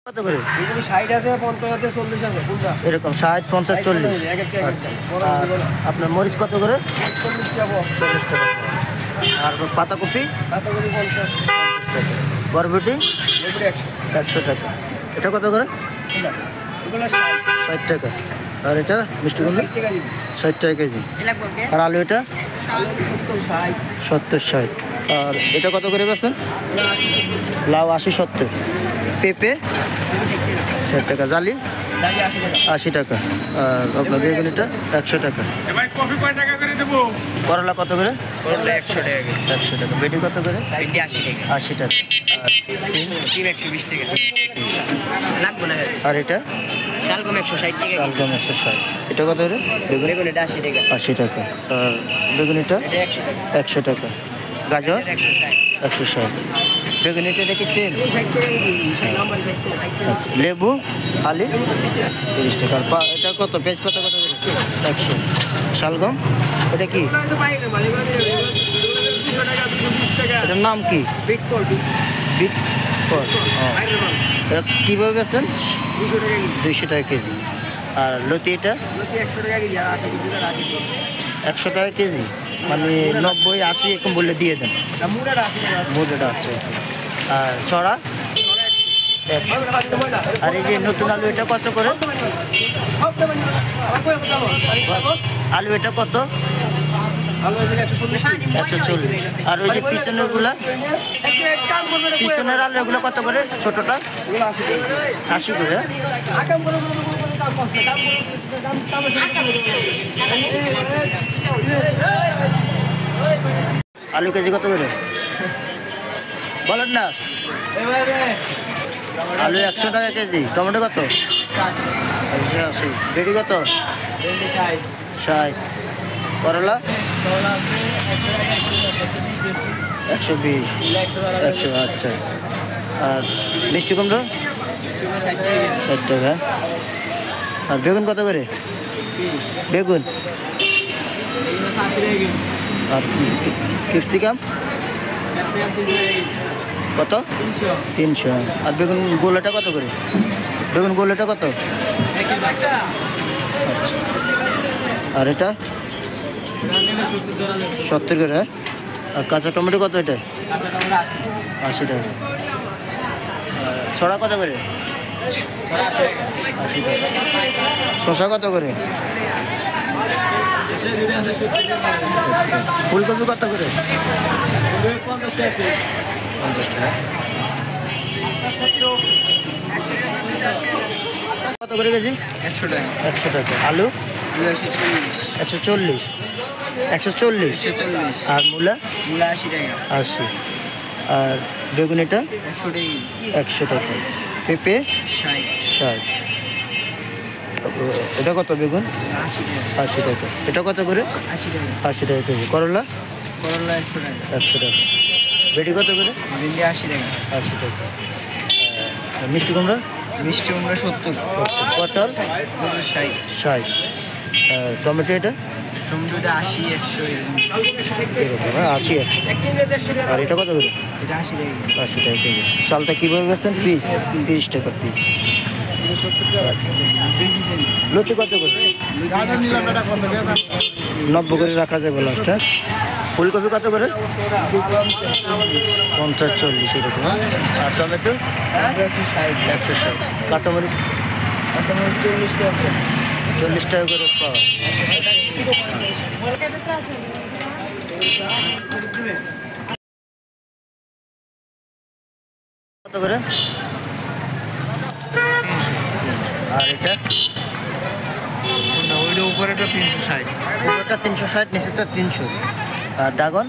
কত করে? 60 আছে, 50 আছে, 40 আছে কোনটা? এরকম 60, 50, 40। আচ্ছা। আর আপনার মরিচ কত করে? 40 টাকা। 40 টাকা। আর পাতাকপি? পাতাকপি 50 টাকা। বরবটি? 100 টাকা। এটা কত করে? এগুলো 60 টাকা। আর এটা মিষ্টি কুমড়া 60 টাকা কেজি। আর আলু এটা 70, 60। আর এটা কত করে বেচেন? লাউ 80, 70। পেঁপে 60 টাকা। জালি 80 টাকা। আর আপনার বেগুনিটা 100 টাকা। করলা কত করে? 100 টাকা। 100 টাকা। বেটি কত করে? 80 টাকা। আর এটা শালগম 160 টাকা। শালগম 160। এটা কত করে? বেগুন এটা 80 টাকা। 80 টাকা। আর বেগুনিটা 100 টাকা। গাজর 160। বেগুনিটা এটা কি সেম? আচ্ছা। লেবু আলি 30 টাকা। আর এটা কত? তেজপাতা কত করে? 100। শালগম এটা কি? এটার নাম কি? বিট কল। এটা কীভাবে বেচেন? 200 টাকা কেজি। আর লতি এটা 100 টাকা কেজি। মানে 90, 80 এরকম বললে দিয়ে দেন। মুড়াটা আছে। আর ছড়া 100। আর এই যে নতুন আলু এটা কত করে? আলু এটা কত? 140। আর ওই যে পিছনেরগুলা, পিছনের আলু এগুলো কত করে? ছোটটা 80 করে। আলু কেজি কত করে বলেন না? আলু 100 টাকা কেজি। টমেটো কত? 180। বেটি কত? 60। করলা 120, 100। আচ্ছা। আর মিষ্টি কুমড়ো 60 টাকা। আর বেগুন কত করে? বেগুন আর ক্যাপসিকাম কত? 300। আর বেগুন গোলাটা কত করে? বেগুন গোলাটা কত? আর এটা 70 করে। আর কাঁচা টমেটো কত? এটা 80 টাকা। ছড়া কত করে? 80 টাকা। শসা কত করে? ফুলকপি কত করে? 50 টাকা। কত করে কেজি? 100 টাকা। 100 টাকা। আলু 140। 140। আর মূলা 80 টাকা। 80। আর বেগুন এটা 100 টাকা। পেঁপে 60। এটা কত বেগুন? 80 টাকা। এটা কত করে? 80 টাকা কেজি। করলা 100 টাকা। বেটি কত করে? 80 টাকা। 80 টাকা। মিষ্টি কুমড়া 70। পটল 60। টমেটো এটা? টমেটোটা 80, 100 এরকম 80, 100। আর এটা কত করে? এটা 80 টাকা। 80 টাকা কেজি। চালটা কীভাবে বেচছেন? পিস 30 টাকা পিস। লতি কত করে? 90 করে রাখা যাবে লাস্টটা। ফুলকপি কত করে? 50, 40 এরকম। আর টমেটো 160। কাঁচামরিচ 40 টাকা করে পাওয়া। কত করে? আর এটা ওইটা উপরেটা 360। উপরটা 360, নিচেটা 300। আর ড্রাগন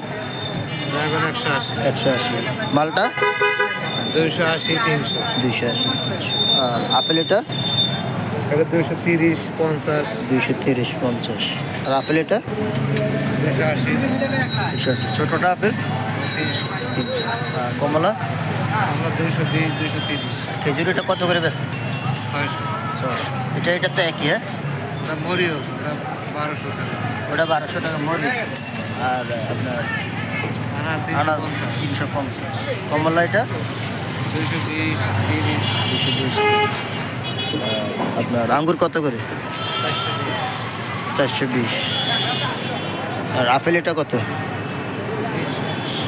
180। মালটা 280, 300। 280। আর আপেল এটা 230, 50। 230, 50। আর আপেল এটা 280। 280। ছোটোটা আপেল 300। আর কমলা আমরা 220, 230। খেজুরিটা কত করে বেছে? 600। এটা তো একই। হ্যাঁ, ওটা মরিও, ওটা 1200 টাকা। ওটা 1200 টাকা মরি। আর আপনার 350। কমলা এটা 220, 30, 220। আপনার আঙ্গুর কত করে? 420। আর আপেল এটা কত?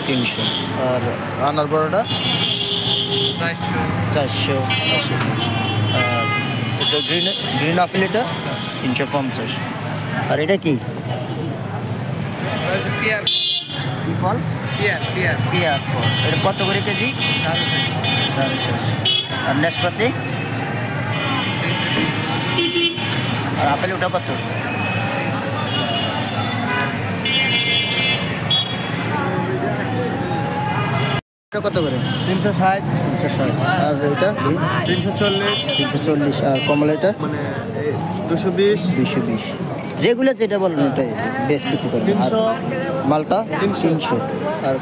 300। আর আনার বড়টা 400, 400। আর এটা গ্রিন আপেল এটা 350। আর এটা কি পেয়ার, কি ফল? পেয়ার, পেয়ার ফল। এটা কত করে কেজি? 450। আর নাশপাতি? আর আপেল ওটা কত? এটা কত করে? 360, 360। আর এটা 340, 340। আর কমলা এটা মানে 220, 220। রেগুলার যেটা বলেন ওটাই বেশ বিক্রি করেন। 300, মালটা 300। আর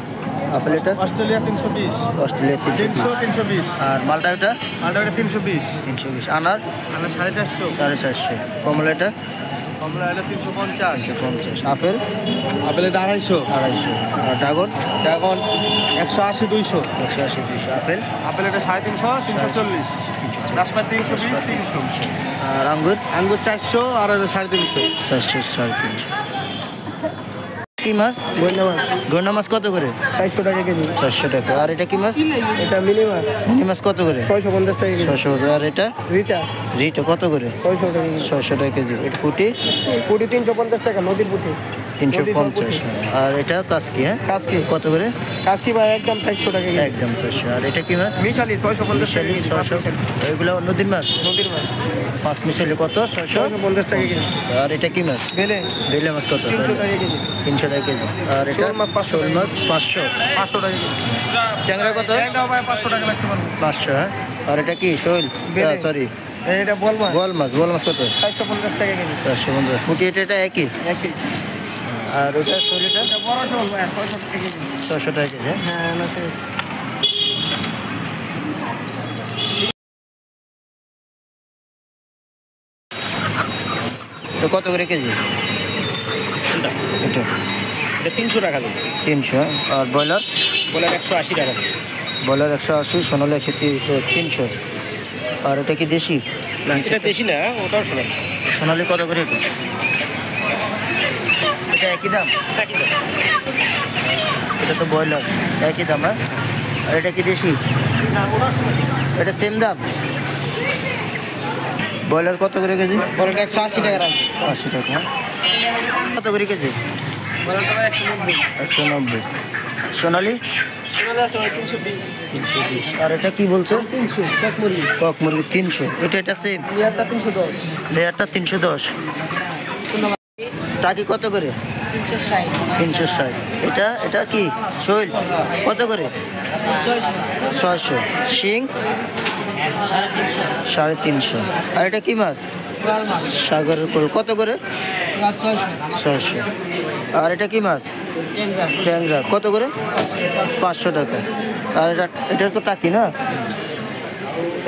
আপেল এটা অস্ট্রেলিয়া 320, অস্ট্রেলিয়া 300। 320, আর মালটা এটা মালটা 320, 320। আনার আমরা 450, 450। কমলা এটা কমলা এটা 350, 350। আপেল আপেল এটা 250, 250। আর ড্রাগন ড্রাগন 180, 200, 180, 200। আপেল আপেল এটা 350, 340, 340। নাশপাতি 320, 300, আর আঙ্গুর আঙ্গুর 400 আর 350, 400, 350। কি মাছ? গন্ডা মাছ কত করে? 400 টাকা কেজি। 400 টাকা। আর এটা কি মাছ? এটা মিনি মাছ মিনি মাছ কত করে? 650 টাকা কেজি। 600। আর এটা রিটা রিটা কত করে? 600 টাকা কেজি। 600 টাকা কেজি। এটা পুঁটি পুঁটি 350 টাকা, নদীর পুঁটি। 350। আর এটা কাসকি, হ্যাঁ কাসকি কত করে? কাসকি ভাই একদম 400 টাকা কেজি। একদম 400। আর এটা কি মাছ? মিশালি 650 টাকা কেজি। 600। এগুলো নদীর মাছ? নদীর মাছ পাঁচ মিশালি কত? 600। 650 টাকা কেজি। আর এটা কি মাছ? বেলে বেলে মাছ কত? 300 টাকা কেজি। 300 টাকা কেজি। আর এটা শোল মাছ 500 শোল মাছ 500। 500 টাকা কেজি। ট্যাংরা কত? এটাও ভাই 500 টাকা লাগতে পারবে। 500। হ্যাঁ। আর এটা কি শোল? বেলে। সরি এটা বল মাছ বল মাছ কত? 450 টাকা কেজি। 450। পুঁটি এটা একই। একই। আর ওটা শোল এটা এটা বড় শোল ভাই 600 টাকা কেজি। 600 টাকা কেজি। হ্যাঁ। হ্যাঁ না সে তো কত করে কেজি? এটা এটা 300 টাকা কেজি। 300। আর ব্রয়লার? বলে 180 টাকা কেজি। ব্রয়লার 180, সোনালি 300। আর এটা কি দেশি? এটা দেশি না, ওটাও শোনা। সোনালি কত করে এটা? এটা একই দাম? এটা তো ব্রয়লার, একই দাম। হ্যাঁ। আর এটা কি দেশি? এটা সেম দাম? ব্রয়লার কত করে কেজি? বলে 180 টাকা রাখি। 80 টাকা। হ্যাঁ। কত করে কেজি? বলে 190। 190। সোনালি শোনা আছে 320। 320। আর এটা কি বলছো? 300 এক মুরগি। কক মুরগি 300। এটা সেম? লেয়ারটা 310। লেয়ারটা 310। টাকি কত করে? 360। 360। এটা কি শৈল কত করে? 600। শিং 350। আর এটা কি মাছ? সাগরের কোল কত করে? 600। আর এটা কি মাছ? ট্যাংরা কত করে? 500 টাকা। আর এটা তো টাকি না?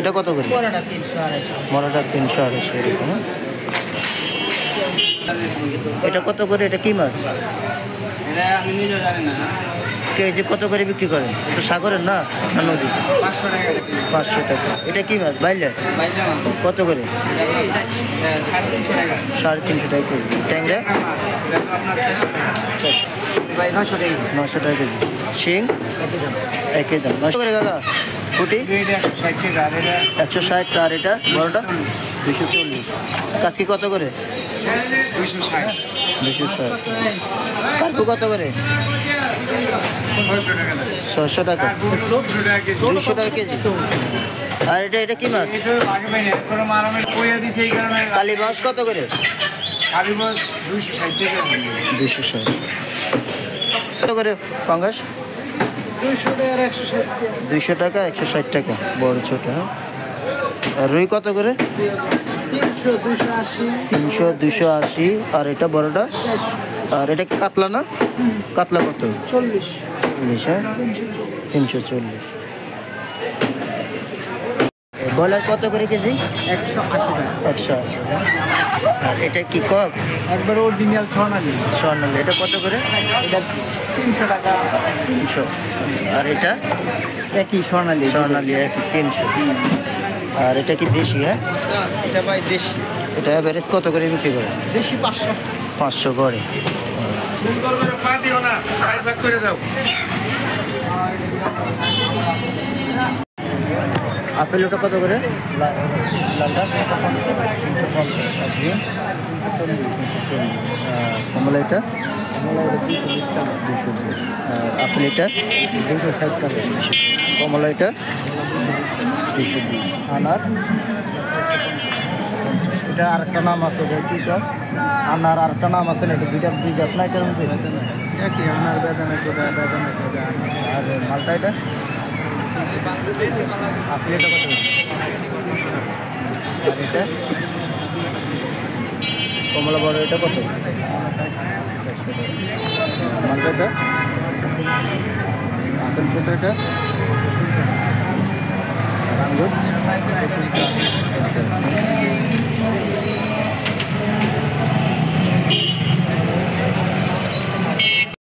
এটা কত করে? মরাটা 300, 250 এরকম। হ্যাঁ। এটা কত করে? এটা কি মাছ? এটা আমি নিজেও জানি না। কেজি কত করে বিক্রি করেন? এটা সাগরের না নদী? 500 টাকা কেজি। 500 টাকা। এটা কি মাছ? বাইলে বাইটা মাছ। কত করে? 350 টাকা। 350 টাকা কেজি। ট্যাংরা আপনার 400 টাকা। ভাই 900 টাকা। 900 টাকা কেজি। শিং একই দাম। 900 করে কাকা। ফুটি 160 টাকা। আর এটা 160। আর এটা বড়টা 240। কাজকি কত করে? 260। 260। কার্পু কত করে? 600 টাকা। 200 টাকা কেজি। আর এটা কি মাছ? কালী মাছ কত করে? 260। কত করে পাঙ্গাস? 200 টাকা, 160 টাকা বড় ছোট। হ্যাঁ। আর রুই কত করে? 300, 280। আর এটা বড়টা? আর এটা কি কাতলা না? কাতলা কত? 40। 40। হ্যাঁ। 340। ব্রয়লার কত করে কেজি? 180 টাকা। 180। আর এটা কি কক? একবার অরিজিনাল সোনালি। স্বর্ণালী, এটা কত করে? এটা 300 টাকা। 300। আর এটা একই সোনালি। স্বর্ণালী একই 300। আর এটা কি দেশি? হ্যাঁ, এটা ভাই দেশি। এটা অ্যাভারেজ কত করে বিক্রি করে? দেশি 500। 500 করে। আপেল ওটা কত করে? লালটা 350। আর গ্রিন 340। আর কমলা এটা 220। আর আপেল এটা 260 টাকা। কমলা এটা 220। আনার এটা আরেকটা নাম আছে, এটা কি কাজ? আনার আরেকটা নাম আছে না, এটা দুইটা দুই জাত না এটার মধ্যে? একই আপনার বেদানা কোটা বেদানা কোটা। আর মালটা এটা আপেল এটা কত? আর এটা কমলা বড় এটা কত? 400 টাকা। মালটা এটা আপেল ছোট এটা। আর আঙ্গুর